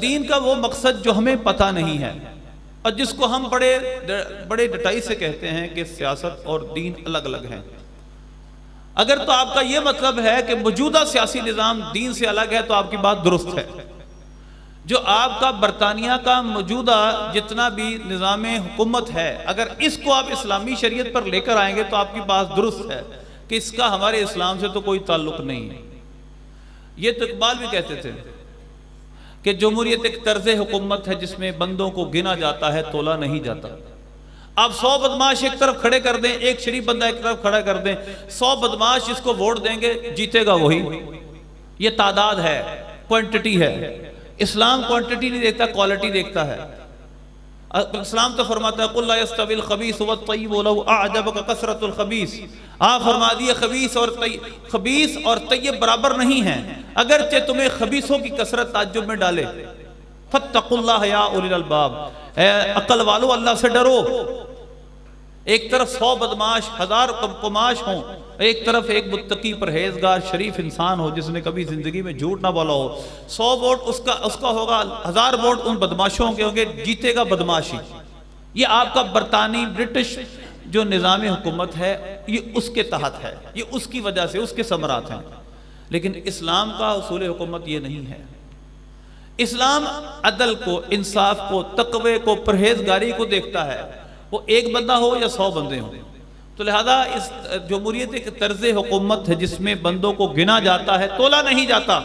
دین کا وہ مقصد جو ہمیں پتہ نہیں ہے اور جس کو ہم بڑے ڈٹائی سے کہتے ہیں کہ سیاست اور دین الگ الگ ہیں۔ اگر تو آپ کا یہ مطلب ہے کہ موجودہ سیاسی نظام دین سے الگ ہے تو آپ کی بات درست ہے۔ جو آپ کا برطانیہ کا موجودہ جتنا بھی نظام حکومت ہے، اگر اس کو آپ اسلامی شریعت پر لے کر آئیں گے تو آپ کی بات درست ہے کہ اس کا ہمارے اسلام سے تو کوئی تعلق نہیں ہے۔ یہ تو اقبال بھی کہتے تھے کہ جمہوریت ایک طرز حکومت ہے جس میں بندوں کو گنا جاتا ہے، تولا نہیں جاتا۔ آپ 100 بدماش ایک طرف کھڑے کر دیں، ایک شریف بندہ ایک طرف کھڑا کر دیں، 100 بدماش جس کو ووٹ دیں گے جیتے گا وہی۔ یہ تعداد ہے، کوانٹٹی ہے۔ اسلام کوانٹٹی نہیں دیکھتا، کوالٹی دیکھتا ہے۔ اسلام تو فرماتا ہے قُلْ لَا يَسْتَوِي الْخَبِيثُ وَالطَّيِّبُ وَلَوْ أَعْجَبَكَ كَثْرَةُ الْخَبِيثِ۔ آپ فرما دیے خبیث اور طیب برابر نہیں ہیں، اگرچہ تمہیں خبیثوں کی کثرت تعجب میں ڈالے۔ فَاتَّقُوا اللَّهَ يَا أُولِي الْأَلْبَابِ، اے عقل والو اللہ سے ڈرو۔ ایک طرف 100 بدماش 1000 قماش ہوں، ایک طرف ایک متقی پرہیزگار شریف انسان ہو جس نے کبھی زندگی میں جھوٹ نہ بولا ہو۔ 100 ووٹ اس کا ہوگا، 1000 ووٹ ان بدماشوں کے ہوں گے، جیتے گا بدماشی۔ یہ آپ کا برطانوی برٹش جو نظام حکومت ہے یہ اس کے تحت ہے، یہ اس کی وجہ سے اس کے ثمرات ہیں۔ لیکن اسلام کا اصول حکومت یہ نہیں ہے۔ اسلام عدل کو، انصاف کو، تقوی کو، پرہیزگاری کو دیکھتا ہے، وہ ایک بندہ ہو یا 100 بندے ہوں۔ تو لہذا اس جمہوریت ایک طرز حکومت ہے جس میں بندوں کو گنا جاتا ہے، تولا نہیں جاتا۔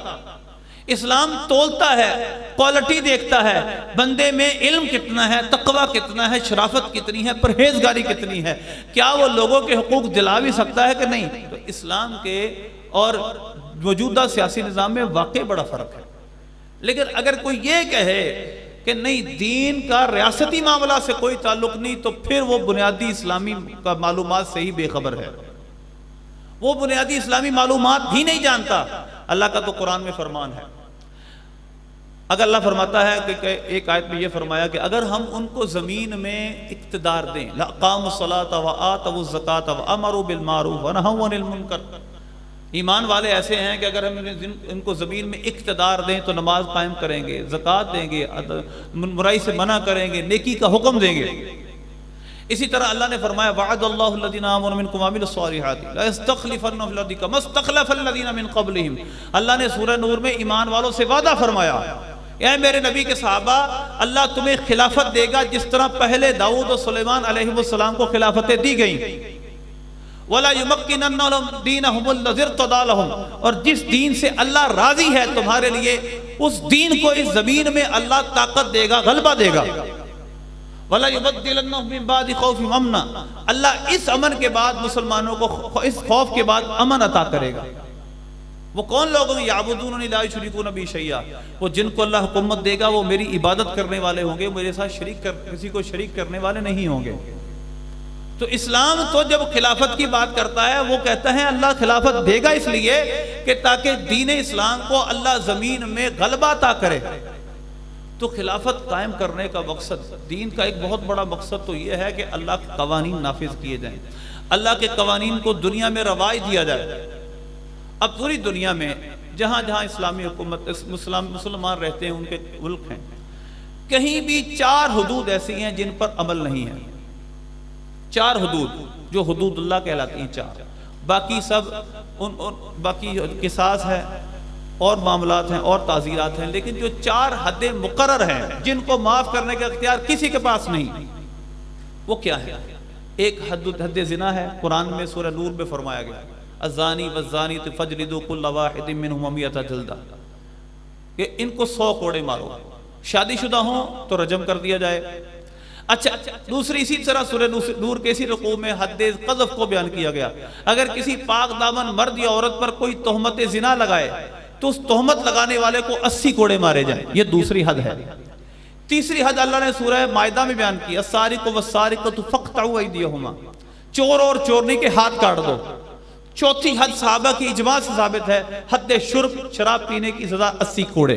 اسلام تولتا ہے، کوالٹی دیکھتا ہے، بندے میں علم کتنا ہے، تقوی کتنا ہے، شرافت کتنی ہے، پرہیزگاری کتنی ہے، کیا وہ لوگوں کے حقوق دلا بھی سکتا ہے کہ نہیں۔ تو اسلام کے اور موجودہ سیاسی نظام میں واقعی بڑا فرق ہے۔ لیکن اگر کوئی یہ کہے کہ نہیں دین کا ریاستی معاملہ سے کوئی تعلق نہیں، تو پھر وہ بنیادی اسلامی معلومات سے ہی بے خبر ہے، وہ بنیادی اسلامی معلومات ہی نہیں جانتا۔ اللہ کا تو قرآن میں فرمان ہے، اگر اللہ فرماتا ہے کہ ایک آیت میں یہ فرمایا کہ اگر ہم ان کو زمین میں اقتدار دیں، لَأَقَامُوا الصَّلَاةَ وَآتَوُا الزَّكَاةَ وَأَمَرُوا بِالْمَعْرُوفِ وَنَهَوْا عَنِ الْمُنكَرِ۔ ایمان والے ایسے ہیں کہ اگر ہم ان کو زمین میں اقتدار دیں تو نماز قائم کریں گے، زکوٰۃ دیں گے، برائی سے منع کریں گے، نیکی کا حکم دیں گے۔ اسی طرح اللہ نے فرمایا وَعَدَ اللَّهُ الَّذِينَ آمَنُوا مِنكُمْ وَعَمِلُوا الصَّالِحَاتِ لَيَسْتَخْلِفَنَّهُمْ فِي الْأَرْضِ كَمَا اسْتَخْلَفَ الَّذِينَ مِن قَبْلِهِمْ۔ اللہ نے سورہ نور میں ایمان والوں سے وعدہ فرمایا، اے میرے نبی کے صحابہ، اللہ تمہیں خلافت دے گا جس طرح پہلے داؤد و سلیمان علیہ السلام کو خلافتیں دی گئیں۔ وَلَا يُمَكِّنَنَّ لَهُمْ دِينَهُمُ الَّذِي ارْتَضَىٰ لَهُمْ، اور جس دین سے اللہ راضی ہے تمہارے لیے اس دین کو اس زمین میں اللہ طاقت دے گا، غلبہ دے گا۔ وَلَا يُبَدِّلَنَّهُم مِّن بَعْدِ خَوْفِهِمْ أَمْنًا، اللہ اس امن کے بعد مسلمانوں کو اس خوف کے بعد امن عطا کرے گا۔ وہ کون لوگ ہیں؟ یعبدوننی لا یشرکون بی شیئا، وہ جن کو اللہ حکومت دے گا وہ میری عبادت کرنے والے ہوں گے، میرے ساتھ کسی کو شریک کرنے والے نہیں ہوں گے۔ تو اسلام تو جب خلافت کی بات کرتا ہے وہ کہتا ہے اللہ خلافت دے گا اس لیے کہ تاکہ دین اسلام کو اللہ زمین میں غلبہ عطا کرے۔ تو خلافت قائم کرنے کا مقصد، دین کا ایک بہت بڑا مقصد تو یہ ہے کہ اللہ کے قوانین نافذ کیے جائیں، اللہ کے قوانین کو دنیا میں رواج دیا جائے۔ اب پوری دنیا میں جہاں جہاں اسلامی حکومت مسلمان رہتے ہیں، ان کے ملک ہیں، کہیں بھی 4 حدود ایسی ہیں جن پر عمل نہیں ہے۔ 4 حدود جو حدود اللہ کہلاتی ہیں، 4 باقی سب باقی قصاص ہے اور معاملات ہیں اور تعزیرات ہیں، لیکن جو 4 حدیں مقرر ہیں جن کو معاف کرنے کا اختیار کسی کے پاس نہیں، وہ کیا ہے؟ ایک حد زنا ہے، قرآن میں سورہ نور میں فرمایا گیا الزانی والزانیۃ فاجلدوا کل واحد منہما 100 جلدہ، کہ ان کو 100 کوڑے مارو، شادی شدہ ہوں تو رجم کر دیا جائے۔ اچھا، دوسری اسی طرح سورہ نور کے اسی رکوع میں حد قذف کو بیان کیا گیا، اگر کسی پاک دامن مرد یا عورت پر کوئی تہمت زنا لگائے تو اس تہمت لگانے والے کو 80 کوڑے مارے جائیں، یہ دوسری حد ہے۔ تیسری حد اللہ نے سورہ مائدہ میں بیان کی السارق والسارقۃ فاقطعوا ایدیہما، چور اور چورنی کے ہاتھ کاٹ دو۔ چوتھی حد صحابہ کی اجماع سے ثابت ہے، حد شرب، شراب پینے کی سزا 80 کوڑے۔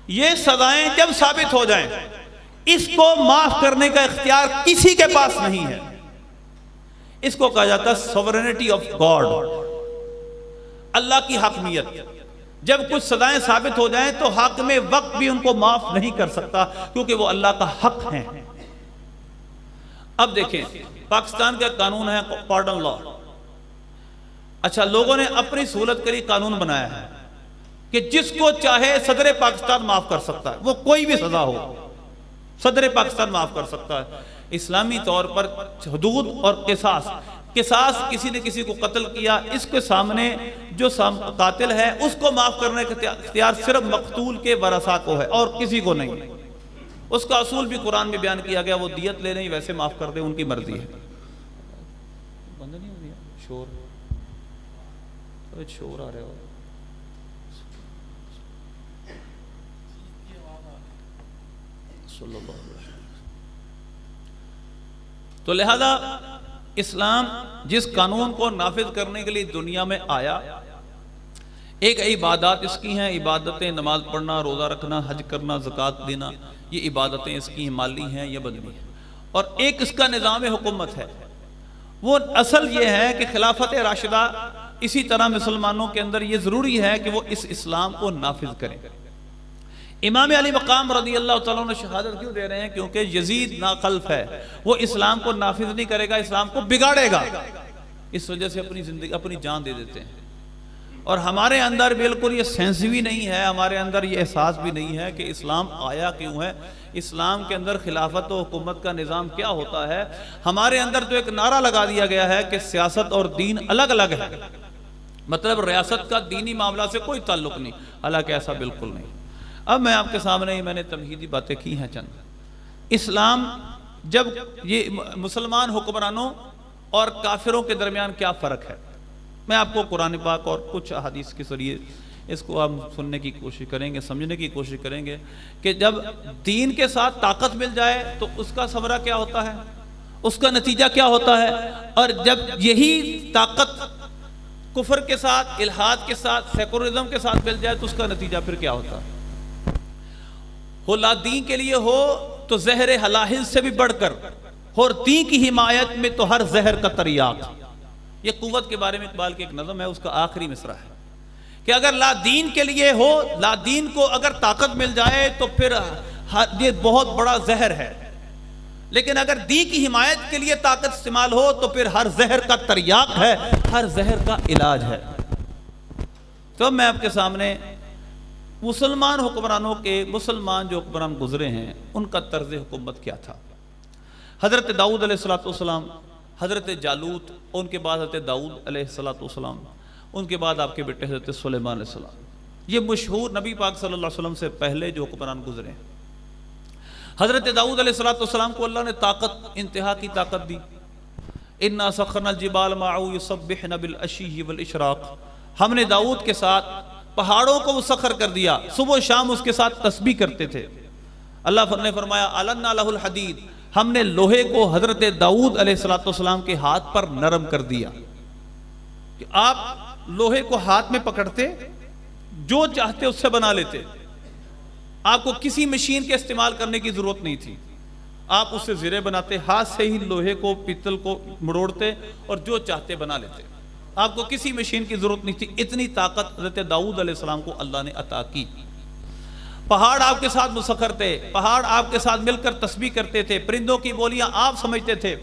یہ سزائیں جب ثابت ہو جائیں اس کو معاف کرنے کا اختیار کسی کے پاس نہیں ہے۔ اس کو کہا جاتا ہے سوورینٹی آف گاڈ، اللہ کی حاکمیت۔ جب کچھ سزائیں ثابت ہو جائیں تو حاکم وقت بھی ان کو معاف نہیں کر سکتا، کیونکہ وہ اللہ کا حق ہیں۔ اب دیکھیں پاکستان کا قانون ہے پارڈن لا۔ اچھا، لوگوں نے اپنی سہولت کے لیے قانون بنایا ہے کہ جس کو چاہے صدر پاکستان معاف کر سکتا ہے، وہ کوئی بھی سزا ہو صدر پاکستان معاف کر سکتا ہے۔ اسلامی طور پر حدود اور قصاص کسی نے کسی کو قتل کیا، اس کے سامنے جو قاتل ہے اس کو معاف کرنے کا اختیار صرف مقتول کے ورثاء کو ہے اور کسی کو نہیں۔ اس کا اصول بھی قرآن میں بیان کیا گیا، وہ دیت لے نہیں ویسے معاف کر دیں، ان کی مرضی ہے۔ بند نہیں ہو رہا شور آ رہا ہو۔ تو لہذا اسلام جس قانون کو نافذ کرنے کے لیے دنیا میں آیا، ایک عبادات اس کی ہیں، عبادتیں نماز پڑھنا، روزہ رکھنا، حج کرنا، زکوٰۃ دینا، یہ عبادتیں اس کی مالی ہیں یا بدنی ہیں، اور ایک اس کا نظام حکومت ہے۔ وہ اصل یہ ہے کہ خلافت راشدہ، اسی طرح مسلمانوں کے اندر یہ ضروری ہے کہ وہ اس اسلام کو نافذ کریں۔ امام علی مقام رضی اللہ تعالیٰ عنہ شہادت کیوں دے رہے ہیں؟ کیونکہ یزید ناخلف ہے، وہ اسلام کو نافذ نہیں کرے گا، اسلام کو بگاڑے گا، اس وجہ سے اپنی جان دے دیتے ہیں۔ اور ہمارے اندر بالکل یہ سینس بھی نہیں ہے، ہمارے اندر یہ احساس بھی نہیں ہے کہ اسلام آیا کیوں ہے، اسلام کے اندر خلافت و حکومت کا نظام کیا ہوتا ہے۔ ہمارے اندر تو ایک نعرہ لگا دیا گیا ہے کہ سیاست اور دین الگ الگ ہے، مطلب ریاست کا دینی معاملہ سے کوئی تعلق نہیں، حالانکہ ایسا بالکل نہیں۔ اب میں آپ کے سامنے میں نے تمہیدی باتیں کی ہیں چند۔ اسلام جب یہ مسلمان حکمرانوں اور کافروں کے درمیان کیا فرق ہے، میں آپ کو قرآن پاک اور کچھ احادیث کے ذریعے اس کو ہم سننے کی کوشش کریں گے، سمجھنے کی کوشش کریں گے کہ جب دین کے ساتھ طاقت مل جائے تو اس کا ثمرہ کیا ہوتا ہے، اس کا نتیجہ کیا ہوتا ہے، اور جب یہی طاقت کفر کے ساتھ، الحاد کے ساتھ، سیکولرزم کے ساتھ مل جائے تو اس کا نتیجہ پھر کیا ہوتا ہے۔ ہو لا دین کے لیے ہو تو زہر حلاہل سے بھی بڑھ کر، اور دین کی حمایت میں تو ہر زہر کا تریاق۔ یہ قوت کے بارے میں اقبال کی ایک نظم ہے، اس کا آخری مصرع ہے کہ اگر لا دین کے لیے ہو، لا دین کو اگر طاقت مل جائے تو پھر یہ بہت بڑا زہر ہے، لیکن اگر دین کی حمایت کے لیے طاقت استعمال ہو تو پھر ہر زہر کا تریاق ہے، ہر زہر کا علاج ہے۔ تو میں آپ کے سامنے مسلمان حکمرانوں کے، مسلمان جو حکمران گزرے ہیں ان کا طرز حکومت کیا تھا۔ حضرت داؤد علیہ السلام، حضرت جالوت، ان کے بعد حضرت داؤد علیہ السلام، ان کے بعد آپ کے بیٹے حضرت سلیمان علیہ السلام، یہ مشہور نبی پاک صلی اللہ علیہ وسلم سے پہلے جو حکمران گزرے ہیں۔ حضرت داؤد علیہ السلام کو اللہ نے طاقت، انتہا کی طاقت دی۔ اِنَّا سَخَّرْنَا الْجِبَالَ مَعَهُ يُسَبِّحْنَ بِالْعَشِيِّ وَالْإِشْرَاقِ، ہم نے داؤد کے ساتھ پہاڑوں کو مسخر کر دیا، صبح و شام اس کے ساتھ تسبیح کرتے تھے۔ اللہ نے فرمایا أَلَنَّا لَهُ الْحَدِيدِ، ہم نے لوہے کو حضرت داؤد علیہ السلام کے ہاتھ پر نرم کر دیا کہ آپ لوہے کو ہاتھ میں پکڑتے، جو چاہتے اس سے بنا لیتے، آپ کو کسی مشین کے استعمال کرنے کی ضرورت نہیں تھی، آپ اس سے زرے بناتے، ہاتھ سے ہی لوہے کو، پیتل کو مڑوڑتے اور جو چاہتے بنا لیتے، آپ کو کسی مشین کی ضرورت نہیں تھی۔ اتنی طاقت حضرت داؤد علیہ السلام کو اللہ نے عطا کی۔ پہاڑ آپ کے ساتھ مسخر تھے، پہاڑ آپ کے ساتھ مل کر تسبیح کرتے تھے، پرندوں کی بولیاں آپ سمجھتے تھے،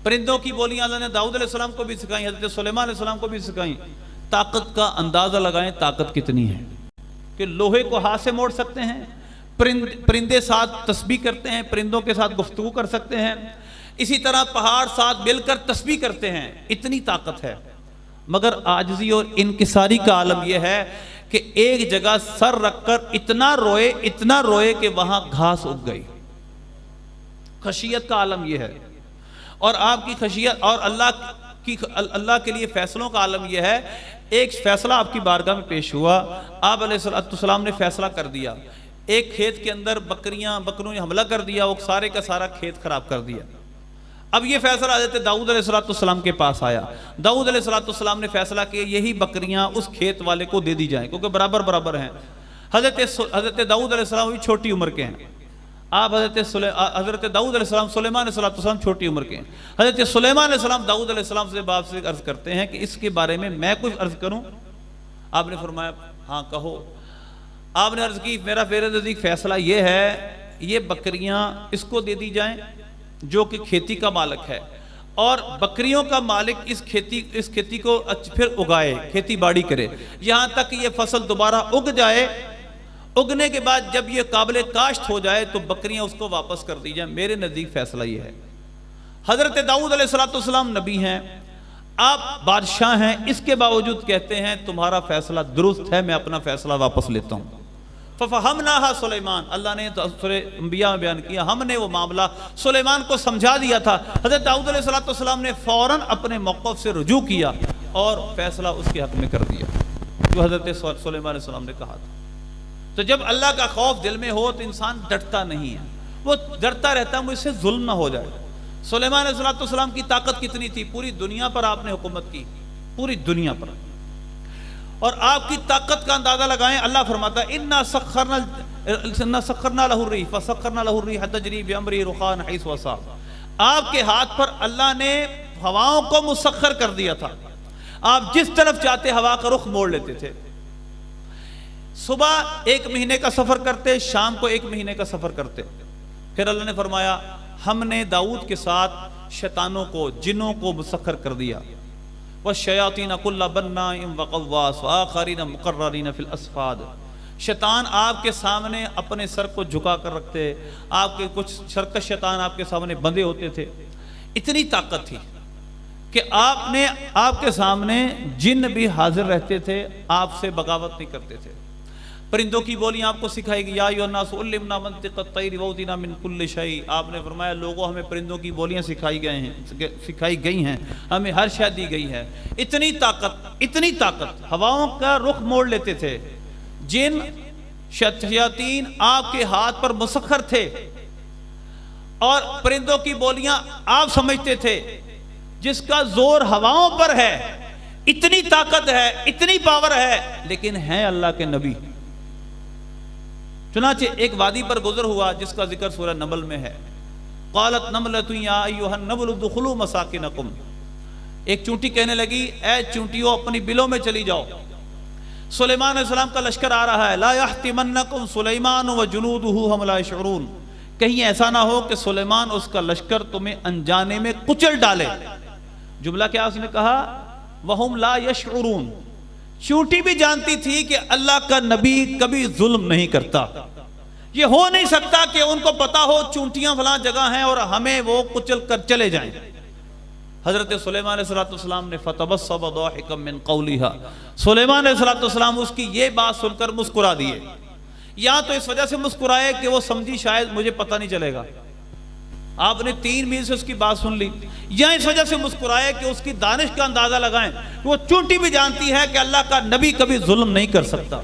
پرندوں کی بولیاں اللہ نے داؤد علیہ السلام کو بھی سکھائیں، حضرت سلیمان علیہ السلام کو بھی سکھائیں۔ طاقت کا اندازہ لگائیں طاقت کتنی ہے کہ لوہے کو ہاتھ سے موڑ سکتے ہیں، پرندے ساتھ تسبیح کرتے ہیں، پرندوں کے ساتھ گفتگو کر سکتے ہیں، اسی طرح پہاڑ ساتھ مل کر تسبیح کرتے ہیں، اتنی طاقت ہے۔ مگر عاجزی اور انکساری کا عالم یہ ہے کہ ایک جگہ سر رکھ کر اتنا روئے کہ وہاں گھاس اگ گئی۔ خشیت کا عالم یہ ہے، اور آپ کی خشیت اور اللہ کے لیے فیصلوں کا عالم یہ ہے۔ ایک فیصلہ آپ کی بارگاہ میں پیش ہوا، آپ علیہ السلام نے فیصلہ کر دیا، ایک کھیت کے اندر بکروں نے حملہ کر دیا، وہ سارے کا سارا کھیت خراب کر دیا۔ اب یہ فیصلہ حضرت داؤد علیہ السلام کے پاس آیا، داؤد علیہ السلام نے فیصلہ کیا یہی بکریاں اس کھیت والے کو دے دی جائیں کیونکہ برابر ہیں۔ حضرت داؤد علیہ السلام بھی چھوٹی عمر کے ہیں، آپ حضرت داؤد علیہ السلام، سلیمان علیہ السلام چھوٹی عمر کے ہیں۔ حضرت سلیمان علیہ السلام داؤد علیہ السلام سے باپ سے عرض کرتے ہیں کہ اس کے بارے میں کچھ عرض کروں؟ آپ نے فرمایا ہاں کہو. آپ نے عرض کی میرا میرے نزدیک فیصلہ یہ ہے یہ بکریاں اس کو دے دی جائیں جو کہ کھیتی کا مالک ہے, اور بکریوں کا مالک اس کھیتی کو پھر اگائے, کھیتی باڑی کرے یہاں تک کہ یہ فصل دوبارہ اگ جائے. اگنے کے بعد جب یہ قابل کاشت ہو جائے تو بکریاں اس کو واپس کر دی جائیں. میرے نزدیک فیصلہ یہ ہے. حضرت داؤد علیہ السلام نبی ہیں, آپ بادشاہ ہیں, اس کے باوجود کہتے ہیں تمہارا فیصلہ درست ہے, میں اپنا فیصلہ واپس لیتا ہوں. فَفَهَمْنَاهَا سلیمان, اللہ نے سورہ انبیاء میں بیان کیا, ہم نے وہ معاملہ سلیمان کو سمجھا دیا تھا. حضرت داؤد علیہ السلام نے فوراً اپنے موقف سے رجوع کیا اور فیصلہ اس کے حق میں کر دیا جو حضرت سلیمان علیہ السلام نے کہا تھا. تو جب اللہ کا خوف دل میں ہو تو انسان ڈرتا نہیں ہے, وہ ڈرتا رہتا ہے مجھ سے ظلم نہ ہو جائے. سلیمان علیہ السلام کی طاقت کتنی تھی, پوری دنیا پر آپ نے حکومت کی, پوری دنیا پر. اور آپ کی طاقت کا اندازہ لگائیں, اللہ فرماتا ہے اِنَّا سَخَّرْنَا لَهُ الرِّيحَ فَسَخَّرْنَا لَهُ الرِّيحَ تَجْرِي بِأَمْرِهِ رُخَاءً حَيْثُ أَصَابَ. آپ کے ہاتھ پر اللہ نے ہواؤں کو مسخر کر دیا تھا, آپ جس طرف چاہتے ہوا کا رخ موڑ لیتے تھے. صبح 1 مہینے کا سفر کرتے, شام کو 1 مہینے کا سفر کرتے. پھر اللہ نے فرمایا ہم نے داؤد کے ساتھ شیطانوں کو, جنوں کو مسخر کر دیا. وَالشَّيَاطِينَ كُلَّ بَنَّاءٍ وَغَوَّاصٍ وَآخَرِينَ مُقَرَّنِينَ فِي الْأَصْفَادِ. شیطان آپ کے سامنے اپنے سر کو جھکا کر رکھتے, آپ کے کچھ سرکش شیطان آپ کے سامنے بندھے ہوتے تھے. اتنی طاقت تھی کہ آپ کے سامنے جن بھی حاضر رہتے تھے, آپ سے بغاوت نہیں کرتے تھے. پرندوں کی بولیاں آپ کو سکھائی گئی, یا ایھا الناس علمنا منطق الطیر وأوتینا من کل شیء. آپ نے فرمایا لوگوں ہمیں پرندوں کی بولیاں سکھائی گئی ہیں, ہمیں ہر شے دی گئی ہے. اتنی طاقت, ہواؤں کا رخ موڑ لیتے تھے. جن شیاطین آپ کے ہاتھ پر مسخر تھے, اور پرندوں کی بولیاں آپ سمجھتے تھے جس کا زور ہواؤں پر ہے. اتنی طاقت ہے, اتنی پاور ہے, لیکن ہیں اللہ کے نبی. چنانچہ ایک وادی پر گزر ہوا جس کا ذکر سورہ نمل میں ہے. قالت نملۃ یا ایھا النمل ادخلوا مساکنکم. ایک چونٹی کہنے لگی اے چونٹیوں اپنی بلوں میں چلی جاؤ, سلیمان علیہ السلام کا لشکر آ رہا ہے. لا یحطمنکم سلیمان وجنودہ ہم لا یشعرون. کہیں ایسا نہ ہو کہ سلیمان اس کا لشکر تمہیں انجانے میں کچل ڈالے. جملہ کیا اس نے کہا, وہم لا یشعرون. چونٹی بھی جانتی تھی کہ اللہ کا نبی کبھی ظلم نہیں کرتا. یہ ہو نہیں سکتا کہ ان کو پتا ہو چونٹیاں فلاں جگہ ہیں اور ہمیں وہ کچل کر چلے جائیں. حضرت سلیمان علیہ السلام نے فتبسم ضاحکا من قولها. سلیمان علیہ السلام اس کی یہ بات سن کر مسکرا دیے. یا تو اس وجہ سے مسکرائے کہ وہ سمجھی شاید مجھے پتہ نہیں چلے گا, آپ نے 3 میل سے اس کی بات سن لی, یا اس وجہ سے مسکرائے کہ اس کی دانش کا اندازہ لگائیں. وہ چونٹی بھی جانتی ہے کہ اللہ کا نبی کبھی ظلم نہیں کر سکتا.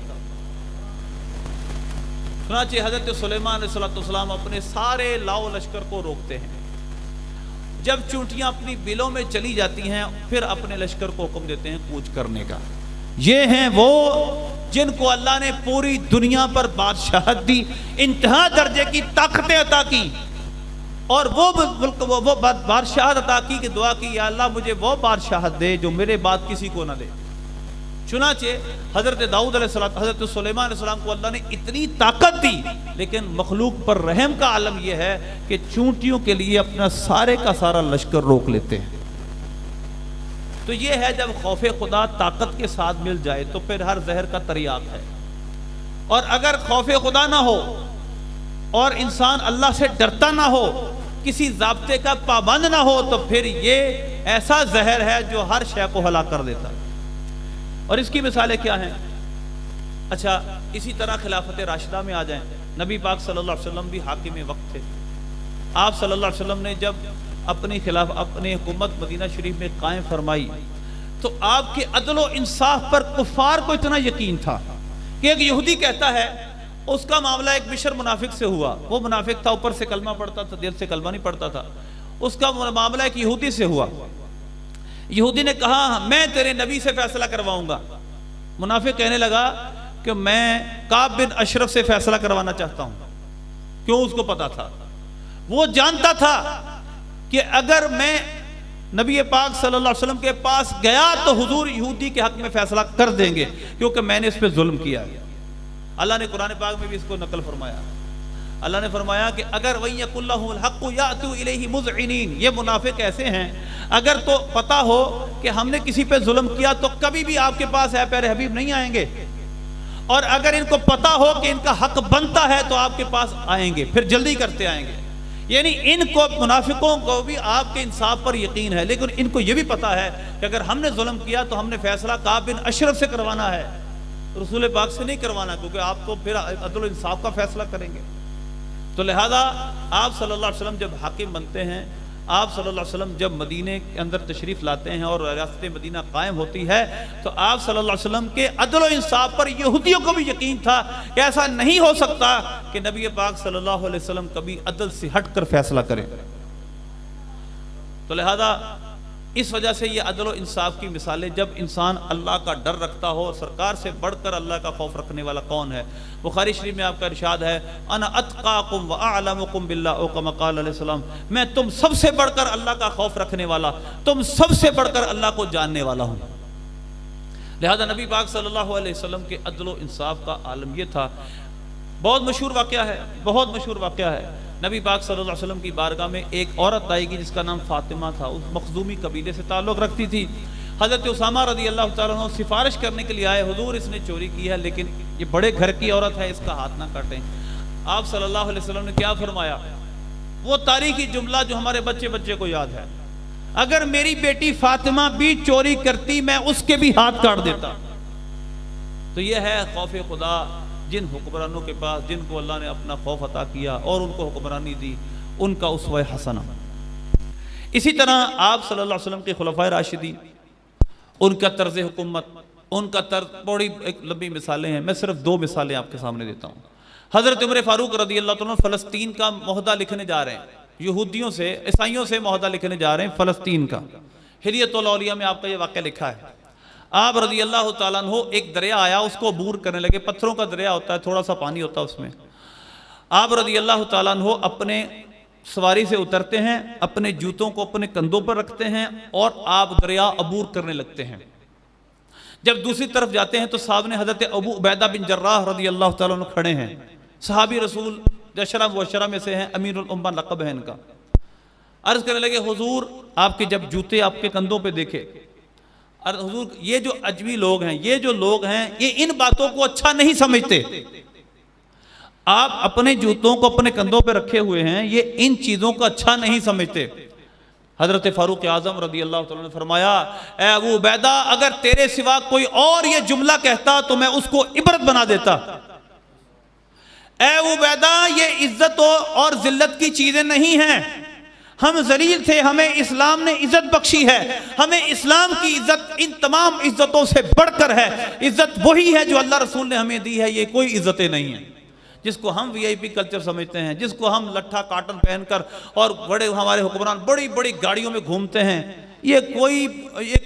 چنانچہ حضرت سلیمان علیہ السلام اپنے سارے لاؤ لشکر کو روکتے ہیں. جب چونٹیاں اپنی بلوں میں چلی جاتی ہیں پھر اپنے لشکر کو حکم دیتے ہیں کوچ کرنے کا. یہ ہیں وہ جن کو اللہ نے پوری دنیا پر بادشاہت دی, انتہا درجے کی طاقتیں عطا کی, اور وہ بادشاہت عطا کی کہ دعا کی یا اللہ مجھے وہ بادشاہت دے جو میرے بعد کسی کو نہ دے. چنانچہ حضرت داؤد علیہ السلام, حضرت سلیمان علیہ السلام کو اللہ نے اتنی طاقت دی, لیکن مخلوق پر رحم کا عالم یہ ہے کہ چونٹیوں کے لیے اپنا سارے کا سارا لشکر روک لیتے ہیں. تو یہ ہے جب خوف خدا طاقت کے ساتھ مل جائے تو پھر ہر زہر کا تریاق ہے. اور اگر خوف خدا نہ ہو اور انسان اللہ سے ڈرتا نہ ہو, کسی ضابطے کا پابند نہ ہو, تو پھر یہ ایسا زہر ہے جو ہر شے کو ہلاک کر دیتا ہے. اور اس کی مثالیں کیا ہیں؟ اچھا, اسی طرح خلافت راشدہ میں آ جائیں. نبی پاک صلی اللہ علیہ وسلم بھی حاکم وقت تھے. آپ صلی اللہ علیہ وسلم نے جب اپنی حکومت مدینہ شریف میں قائم فرمائی تو آپ کے عدل و انصاف پر کفار کو اتنا یقین تھا کہ ایک یہودی کہتا ہے, اس کا معاملہ ایک بشر منافق سے ہوا. وہ منافق تھا, اوپر سے کلمہ پڑھتا تھا, دل سے کلمہ نہیں پڑھتا تھا. اس کا معاملہ ایک یہودی سے ہوا. یہودی نے کہا میں تیرے نبی سے فیصلہ کرواؤں گا. منافق کہنے لگا کہ میں کعب بن اشرف سے فیصلہ کروانا چاہتا ہوں. کیوں؟ اس کو پتا تھا, وہ جانتا تھا کہ اگر میں نبی پاک صلی اللہ علیہ وسلم کے پاس گیا تو حضور یہودی کے حق میں فیصلہ کر دیں گے کیونکہ میں نے اس پہ ظلم کیا ہے۔ اللہ نے قرآن پاک میں بھی اس کو نقل فرمایا، اللہ نے فرمایا کہ اگر وَيَقُلْ لَهُمُ الْحَقُّ يَأْتُوا إِلَيْهِ مُذْعِنِينَ، یہ منافق ایسے ہیں اگر تو پتا ہو کہ ہم نے کسی پہ ظلم کیا تو کبھی بھی آپ کے پاس ہے پیارے حبیب نہیں آئیں گے، اور اگر ان کو پتا ہو کہ ان کا حق بنتا ہے تو آپ کے پاس آئیں گے، پھر جلدی کرتے آئیں گے۔ یعنی ان کو منافقوں کو بھی آپ کے انصاف پر یقین ہے، لیکن ان کو یہ بھی پتا ہے کہ اگر ہم نے ظلم کیا تو ہم نے فیصلہ کعب بن اشرف سے کروانا ہے، رسول پاک سے نہیں کروانا، کیونکہ آپ تو پھر عدل و انصاف کا فیصلہ کریں گے۔ تو لہذا آپ صلی اللہ علیہ وسلم جب حاکم بنتے ہیں، آپ صلی اللہ علیہ وسلم جب مدینے کے اندر تشریف لاتے ہیں اور ریاست مدینہ قائم ہوتی ہے، تو آپ صلی اللہ علیہ وسلم کے عدل و انصاف پر یہودیوں کو بھی یقین تھا کہ ایسا نہیں ہو سکتا کہ نبی پاک صلی اللہ علیہ وسلم کبھی عدل سے ہٹ کر فیصلہ کریں۔ تو لہذا اس وجہ سے یہ عدل و انصاف کی مثالیں، جب انسان اللہ کا ڈر رکھتا ہو، سرکار سے بڑھ کر اللہ کا خوف رکھنے والا کون ہے؟ بخاری شریف میں آپ کا ارشاد ہے انا اتقاکم واعلمکم باللہ، او کما قال علیہ السلام، میں تم سب سے بڑھ کر اللہ کا خوف رکھنے والا، تم سب سے بڑھ کر اللہ کو جاننے والا ہوں۔ لہذا نبی پاک صلی اللہ علیہ وسلم کے عدل و انصاف کا عالم یہ تھا۔ بہت مشہور واقعہ ہے، بہت مشہور واقعہ ہے، نبی پاک صلی اللہ علیہ وسلم کی بارگاہ میں ایک عورت آئے گی جس کا نام فاطمہ تھا، اس مخزومی قبیلے سے تعلق رکھتی تھی۔ حضرت اسامہ رضی اللہ تعالیٰ عنہ سفارش کرنے کے لیے آئے، حضور اس نے چوری کی ہے لیکن یہ بڑے گھر کی عورت ہے، اس کا ہاتھ نہ کاٹیں۔ آپ صلی اللہ علیہ وسلم نے کیا فرمایا؟ وہ تاریخی جملہ جو ہمارے بچے بچے کو یاد ہے، اگر میری بیٹی فاطمہ بھی چوری کرتی میں اس کے بھی ہاتھ کاٹ دیتا۔ تو یہ ہے خوف خدا، جن حکمرانوں کے پاس، جن کو اللہ نے اپنا خوف عطا کیا اور ان کو حکمرانی دی، ان کا اسوہ حسنہ۔ اسی طرح آپ صلی اللہ علیہ وسلم کے خلفائے راشدین، ان کا طرز حکومت، ان کا طرز، بڑی ایک لمبی مثالیں ہیں، میں صرف دو مثالیں آپ کے سامنے دیتا ہوں۔ حضرت عمر فاروق رضی اللہ عنہ فلسطین کا معاہدہ لکھنے جا رہے ہیں، یہودیوں سے، عیسائیوں سے معاہدہ لکھنے جا رہے ہیں فلسطین کا۔ حلیۃ الاولیاء میں آپ کا یہ واقعہ لکھا ہے۔ آپ رضی اللہ تعالیٰ عنہ، ایک دریا آیا، اس کو عبور کرنے لگے، پتھروں کا دریا ہوتا ہے، تھوڑا سا پانی ہوتا ہے اس میں۔ آپ رضی اللہ تعالیٰ عنہ اپنے سواری سے اترتے ہیں، اپنے جوتوں کو اپنے کندھوں پر رکھتے ہیں اور آپ دریا عبور کرنے لگتے ہیں۔ جب دوسری طرف جاتے ہیں تو سامنے حضرت ابو عبیدہ بن جراح رضی اللہ تعالیٰ عنہ کھڑے ہیں، صحابی رسول، 10 مبشرہ میں سے ہیں، امیر الامہ لقب ہے ان کا۔ عرض کرنے لگے حضور آپ کے جب جوتے آپ کے کندھوں پہ دیکھے، حضور یہ جو اجمی لوگ ہیں، یہ جو لوگ ہیں، یہ ان باتوں کو اچھا نہیں سمجھتے، آپ اپنے جوتوں کو اپنے کندھوں پہ رکھے ہوئے ہیں، یہ ان چیزوں کو اچھا نہیں سمجھتے۔ حضرت فاروق اعظم رضی اللہ تعالیٰ نے فرمایا اے ابو عبیدہ، اگر تیرے سوا کوئی اور یہ جملہ کہتا تو میں اس کو عبرت بنا دیتا۔ اے ابو عبیدہ، یہ عزت اور ذلت کی چیزیں نہیں ہیں، ہم ذلیل تھے، ہمیں اسلام نے عزت بخشی ہے، ہمیں اسلام کی عزت ان تمام عزتوں سے بڑھ کر ہے، عزت وہی ہے جو اللہ رسول نے ہمیں دی ہے، یہ کوئی عزتیں نہیں ہیں جس کو ہم وی آئی پی کلچر سمجھتے ہیں، جس کو ہم لٹھا کاٹن پہن کر اور بڑے ہمارے حکمران بڑی بڑی گاڑیوں میں گھومتے ہیں، یہ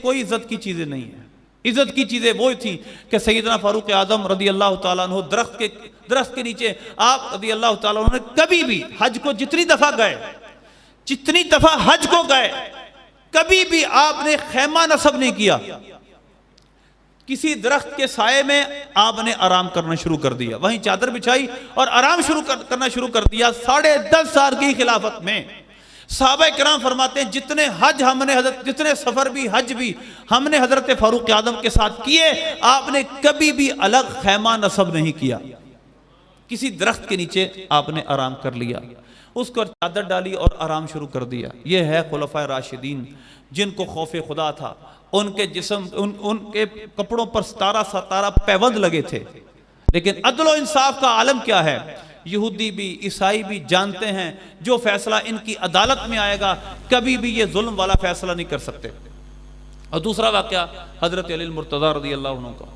کوئی عزت کی چیزیں نہیں ہیں۔ عزت کی چیزیں وہی تھی کہ سیدنا فاروق اعظم رضی اللہ تعالیٰ عنہ درخت کے نیچے، آپ رضی اللہ تعالیٰ عنہ نے کبھی بھی حج کو جتنی دفعہ حج کو گئے، کبھی بھی آپ نے خیمہ نصب نہیں کیا، کسی درخت کے سائے میں آپ نے آرام کرنا شروع کر دیا، وہیں چادر بچھائی اور آرام کرنا شروع کر دیا۔ 10.5 سال کی خلافت میں صحابہ کرام فرماتے ہیں جتنے سفر بھی حج بھی ہم نے حضرت فاروق اعظم کے ساتھ کیے، آپ نے کبھی بھی الگ خیمہ نصب نہیں کیا، کسی درخت کے نیچے آپ نے آرام کر لیا، اس کو چادر ڈالی اور آرام شروع کر دیا۔ یہ ہے خلفائے راشدین جن کو خوف خدا تھا، ان کے جسم، ان کے کپڑوں پر 17 پیوند لگے تھے۔ لیکن عدل و انصاف کا عالم کیا ہے؟ یہودی بھی عیسائی بھی جانتے ہیں جو فیصلہ ان کی عدالت میں آئے گا کبھی بھی یہ ظلم والا فیصلہ نہیں کر سکتے۔ اور دوسرا واقعہ حضرت علی المرتضی رضی اللہ عنہ کا۔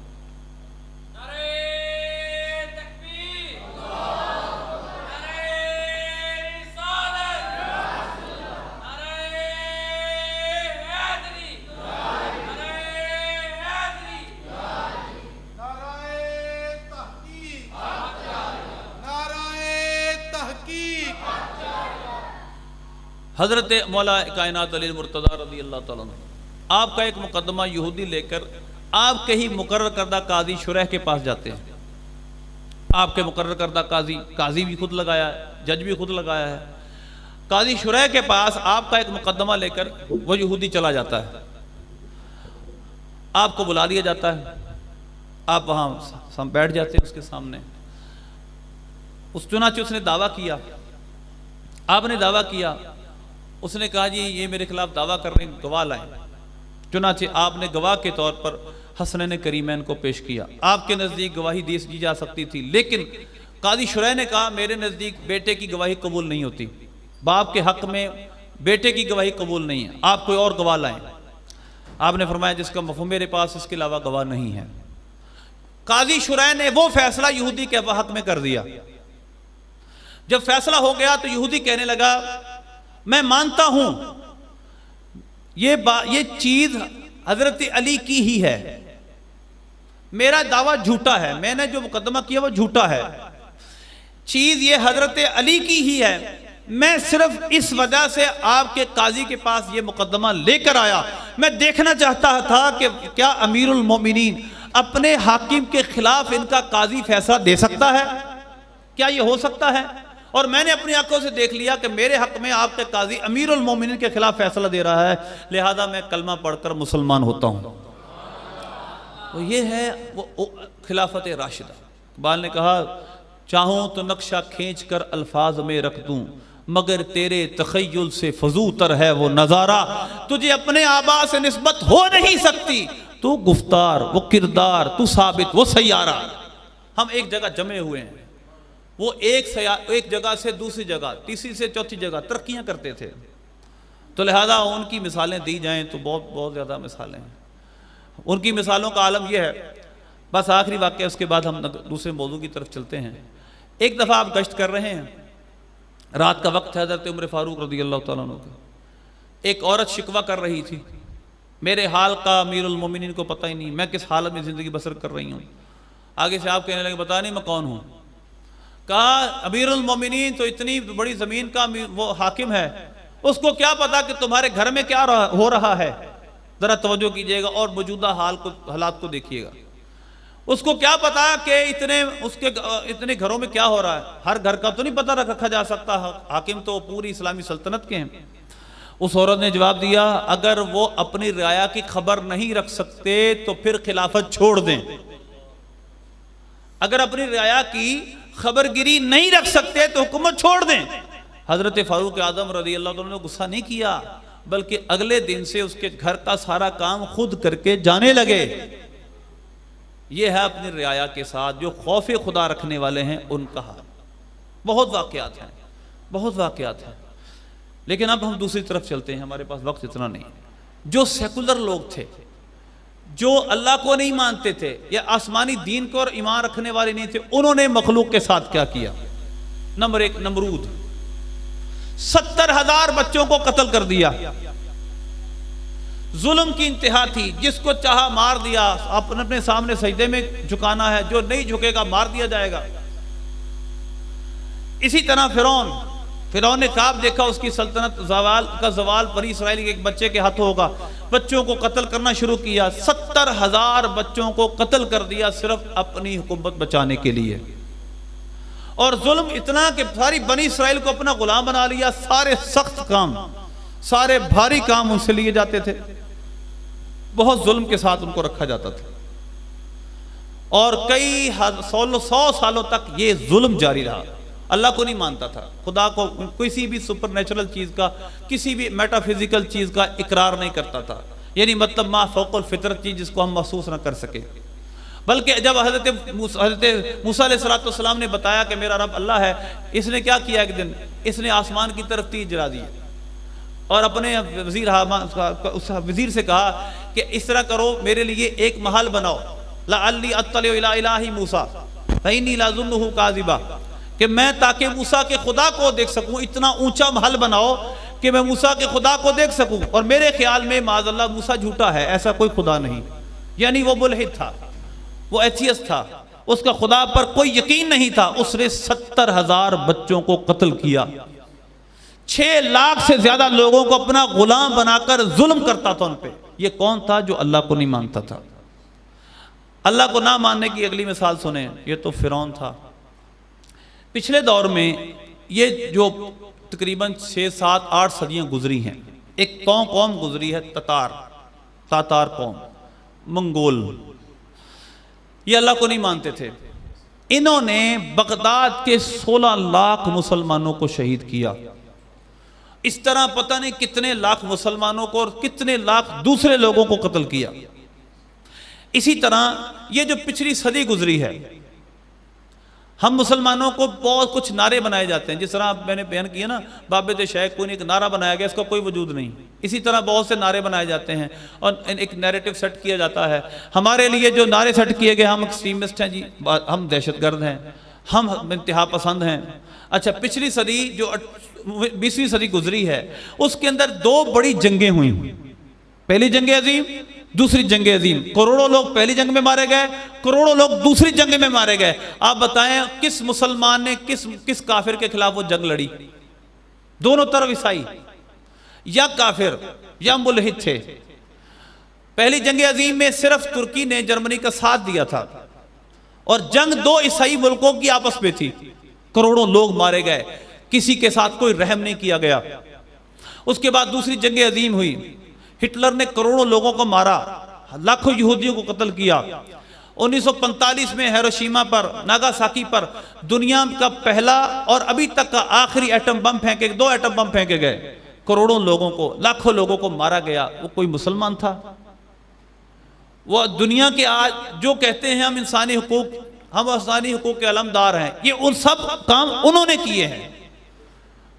حضرت مولا کائنات علی المرتضیٰ رضی اللہ تعالیٰ عنہ آپ کا ایک مقدمہ یہودی لے کر آپ کے ہی مقرر کردہ قاضی شریح کے پاس جاتے ہیں. آپ کے مقرر کردہ قاضی بھی خود لگایا ہے, جج بھی خود لگایا ہے. قاضی شریح کے پاس آپ کا ایک مقدمہ لے کر وہ یہودی چلا جاتا ہے. آپ کو بلا لیا جاتا ہے, آپ وہاں بیٹھ جاتے ہیں اس کے سامنے. چنانچہ اس نے دعویٰ کیا, آپ نے دعویٰ کیا, اس نے کہا جی یہ میرے خلاف دعویٰ کر رہے ہیں, گواہ لائیں. چنانچہ آپ نے گواہ کے طور پر حسنین کریمین کو پیش کیا. آپ کے نزدیک گواہی دی جا سکتی تھی, لیکن قاضی شریح نے کہا میرے نزدیک بیٹے کی گواہی قبول نہیں ہوتی, باپ کے حق میں بیٹے کی گواہی قبول نہیں ہے, آپ کوئی اور گواہ لائیں. آپ نے فرمایا جس کا مفہوم میرے پاس اس کے علاوہ گواہ نہیں ہے. قاضی شریح نے وہ فیصلہ یہودی کے حق میں کر دیا. جب فیصلہ ہو گیا تو یہودی کہنے لگا میں مانتا ہوں یہ چیز حضرت علی کی ہی ہے, میرا دعویٰ جھوٹا ہے, میں نے جو مقدمہ کیا وہ جھوٹا ہے, چیز یہ حضرت علی کی ہی ہے, میں صرف اس وجہ سے آپ کے قاضی کے پاس یہ مقدمہ لے کر آیا, میں دیکھنا چاہتا تھا کہ کیا امیر المومنین اپنے حاکم کے خلاف ان کا قاضی فیصلہ دے سکتا ہے, کیا یہ ہو سکتا ہے؟ اور میں نے اپنی آنکھوں سے دیکھ لیا کہ میرے حق میں آپ کے قاضی امیر المومنین کے خلاف فیصلہ دے رہا ہے, لہذا میں کلمہ پڑھ کر مسلمان ہوتا ہوں. تو یہ ہے وہ خلافت راشدہ. اقبال نے کہا چاہوں تو نقشہ کھینچ کر الفاظ میں رکھ دوں, مگر تیرے تخیل سے فضو تر ہے وہ نظارہ, تجھے اپنے آبا سے نسبت ہو نہیں سکتی, تو گفتار وہ کردار تو ثابت وہ سیارہ. ہم ایک جگہ جمع ہوئے ہیں, وہ ایک جگہ سے دوسری جگہ, تیسری سے چوتھی جگہ ترقیاں کرتے تھے. تو لہذا ان کی مثالیں دی جائیں تو بہت زیادہ مثالیں ہیں. ان کی مثالوں کا عالم یہ ہے. بس آخری واقعہ, اس کے بعد ہم دوسرے موضوع کی طرف چلتے ہیں. ایک دفعہ آپ گشت کر رہے ہیں, رات کا وقت ہے, حضرت عمر فاروق رضی اللہ تعالیٰ عنہ کا ایک عورت شکوہ کر رہی تھی, میرے حال کا امیر المومنین کو پتہ ہی نہیں, میں کس حالت میں زندگی بسر کر رہی ہوں. آگے سے آپ کہنے لگے بتا نہیں میں کون ہوں. کہا امیر المومنین تو اتنی بڑی زمین کا وہ حاکم ہے, اس کو کیا پتا کہ تمہارے گھر میں کیا ہو رہا ہے. ذرا توجہ کیجئے گا اور موجودہ حالات کو دیکھیے گا. اس کو کیا پتا کہ اتنے گھروں میں کیا ہو رہا ہے. ہر گھر کا تو نہیں پتہ رکھا جا سکتا, حاکم تو پوری اسلامی سلطنت کے ہیں. اس عورت نے جواب دیا اگر وہ اپنی رعایا کی خبر نہیں رکھ سکتے تو پھر خلافت چھوڑ دیں. اگر اپنی رعایا کی خبر گیری نہیں رکھ سکتے تو حکومت چھوڑ دیں. حضرت فاروق اعظم رضی اللہ عنہ نے غصہ نہیں کیا, بلکہ اگلے دن سے اس کے گھر کا سارا کام خود کر کے جانے لگے. یہ ہے اپنی رعایا کے ساتھ جو خوف خدا رکھنے والے ہیں ان کا حال. بہت واقعات ہیں. لیکن اب ہم دوسری طرف چلتے ہیں, ہمارے پاس وقت اتنا نہیں. جو سیکولر لوگ تھے, جو اللہ کو نہیں مانتے تھے یا آسمانی دین کو اور ایمان رکھنے والے نہیں تھے, انہوں نے مخلوق کے ساتھ کیا کیا. نمبر 1 نمرود 70,000 بچوں کو قتل کر دیا. ظلم کی انتہا تھی, جس کو چاہا مار دیا, اپنے سامنے سجدے میں جھکانا ہے, جو نہیں جھکے گا مار دیا جائے گا. اسی طرح فرعون نے خواب دیکھا اس کی سلطنت کا زوال بنی اسرائیل کے ایک بچے کے ہاتھ ہوگا. بچوں کو قتل کرنا شروع کیا, 70,000 بچوں کو قتل کر دیا صرف اپنی حکومت بچانے کے لیے. اور ظلم اتنا کہ ساری بنی اسرائیل کو اپنا غلام بنا لیا. سارے سخت کام, سارے بھاری کام ان سے لیے جاتے تھے, بہت ظلم کے ساتھ ان کو رکھا جاتا تھا. اور کئی 100 سالوں تک یہ ظلم جاری رہا. اللہ کو نہیں مانتا تھا, خدا کو کسی بھی سپر نیچرل چیز کا, کسی بھی میٹا فزیکل چیز کا اقرار نہیں کرتا تھا. یعنی مطلب ما فوق الفطرت چیز جس کو ہم محسوس نہ کر سکے. بلکہ جب حضرت موسیٰ علیہ السلام نے بتایا کہ میرا رب اللہ ہے, اس نے کیا کیا, ایک دن اس نے آسمان کی طرف تیر جلا دی اور اپنے وزیر سے کہا کہ اس طرح کرو, میرے لیے ایک محل بناؤ, لعلی اطلع الی الہ موسیٰ فإنی لأظنہ کاذبا, کہ میں تاکہ موسیٰ کے خدا کو دیکھ سکوں. اتنا اونچا محل بناؤ کہ میں موسیٰ کے خدا کو دیکھ سکوں, اور میرے خیال میں معاذ اللہ موسیٰ جھوٹا ہے, ایسا کوئی خدا نہیں. یعنی وہ ملحد تھا, وہ ایتھیسٹ تھا, اس کا خدا پر کوئی یقین نہیں تھا. اس نے 70,000 بچوں کو قتل کیا. 6 لاکھ سے زیادہ لوگوں کو اپنا غلام بنا کر ظلم کرتا تھا ان پہ۔ یہ کون تھا؟ جو اللہ کو نہیں مانتا تھا۔ اللہ کو نہ ماننے کی اگلی مثال سنیں، یہ تو فرعون تھا۔ پچھلے دور میں یہ جو تقریباً 6 7 8 صدیاں گزری ہیں، ایک قوم گزری ہے، تاتار قوم، منگول، یہ اللہ کو نہیں مانتے تھے۔ انہوں نے بغداد کے 16 لاکھ مسلمانوں کو شہید کیا۔ اس طرح پتہ نہیں کتنے لاکھ مسلمانوں کو اور کتنے لاکھ دوسرے لوگوں کو قتل کیا۔ اسی طرح یہ جو پچھلی صدی گزری ہے، ہم مسلمانوں کو بہت کچھ نعرے بنائے جاتے ہیں، جس طرح میں نے بیان کیا نا، بابت شیخ کوئی ایک نعرہ بنایا گیا، اس کا کوئی وجود نہیں۔ اسی طرح بہت سے نعرے بنائے جاتے ہیں اور ایک نیریٹو سیٹ کیا جاتا ہے ہمارے لیے۔ جو نعرے سیٹ کیے گئے، ہم ایکسٹریمسٹ ہیں جی، ہم دہشت گرد ہیں، ہم انتہا پسند ہیں۔ اچھا، پچھلی صدی جو 20ویں صدی گزری ہے، اس کے اندر 2 بڑی جنگیں ہوئیں، پہلی جنگ عظیم، دوسری جنگ عظیم۔ کروڑوں لوگ پہلی جنگ میں مارے گئے، کروڑوں لوگ دوسری جنگ میں مارے گئے۔ آپ بتائیں کس مسلمان نے کس کافر کے خلاف وہ جنگ لڑی؟ دونوں طرف عیسائی، یا کافر یا ملحد تھے۔ پہلی جنگ عظیم میں صرف ترکی نے جرمنی کا ساتھ دیا تھا، اور جنگ 2 عیسائی ملکوں کی آپس میں تھی۔ کروڑوں لوگ مارے گئے، کسی کے ساتھ کوئی رحم نہیں کیا گیا۔ اس کے بعد دوسری جنگ عظیم ہوئی، ہٹلر نے کروڑوں لوگوں کو مارا، لاکھوں یہودیوں کو قتل کیا۔ 1945 میں ہیروشیما پر، ناگاساکی پر دنیا کا پہلا اور ابھی تک کا آخری ایٹم بم پھینکے، 2 ایٹم بم پھینکے گئے، کروڑوں لوگوں کو، لاکھوں لوگوں کو مارا گیا۔ وہ کوئی مسلمان تھا؟ وہ دنیا کے آج جو کہتے ہیں ہم انسانی حقوق کے علمدار ہیں، یہ ان سب کام انہوں نے کیے ہیں۔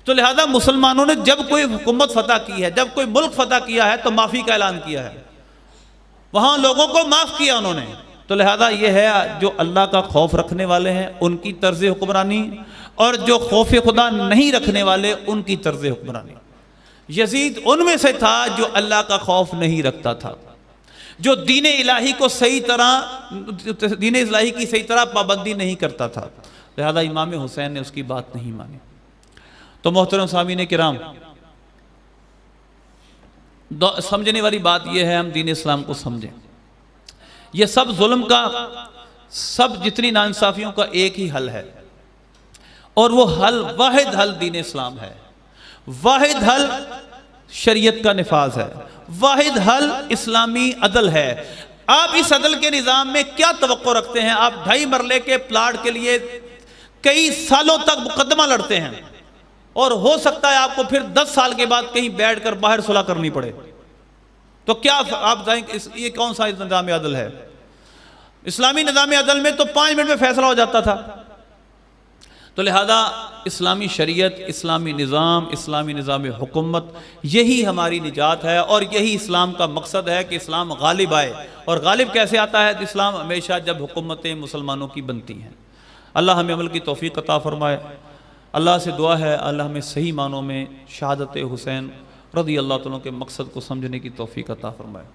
تو لہذا مسلمانوں نے جب کوئی حکومت فتح کی ہے، جب کوئی ملک فتح کیا ہے، تو معافی کا اعلان کیا ہے، وہاں لوگوں کو معاف کیا انہوں نے۔ تو لہذا یہ ہے جو اللہ کا خوف رکھنے والے ہیں ان کی طرز حکمرانی، اور جو خوف خدا نہیں رکھنے والے ان کی طرز حکمرانی۔ یزید ان میں سے تھا جو اللہ کا خوف نہیں رکھتا تھا، جو دین الہی کی صحیح طرح پابندی نہیں کرتا تھا۔ لہذا امام حسین نے اس کی بات نہیں مانی۔ تو محترم سامعین کرام، سمجھنے والی بات یہ ہے، ہم دین اسلام کو سمجھیں۔ یہ سب ظلم کا، سب جتنی ناانصافیوں کا ایک ہی حل ہے، اور وہ حل، واحد حل دین اسلام ہے، واحد حل شریعت کا نفاذ ہے، واحد حل اسلامی عدل ہے۔ آپ اس عدل کے نظام میں کیا توقع رکھتے ہیں؟ آپ 2.5 مرلے کے پلاٹ کے لیے کئی سالوں تک مقدمہ لڑتے ہیں، اور ہو سکتا ہے آپ کو پھر 10 سال کے بعد کہیں بیٹھ کر باہر صلح کرنی پڑے۔ تو کیا آپ بتائیں یہ کون سا نظام عدل ہے؟ اسلامی نظام عدل میں تو 5 منٹ میں فیصلہ ہو جاتا تھا۔ تو لہذا اسلامی شریعت، اسلامی نظام حکومت، یہی ہماری نجات ہے، اور یہی اسلام کا مقصد ہے کہ اسلام غالب آئے۔ اور غالب کیسے آتا ہے اسلام؟ ہمیشہ جب حکومتیں مسلمانوں کی بنتی ہیں۔ اللہ ہمیں عمل کی توفیق عطا فرمائے۔ اللہ سے دعا ہے اللہ ہمیں صحیح معنوں میں شہادت حسین رضی اللہ تعالیٰ کے مقصد کو سمجھنے کی توفیق عطا فرمائے۔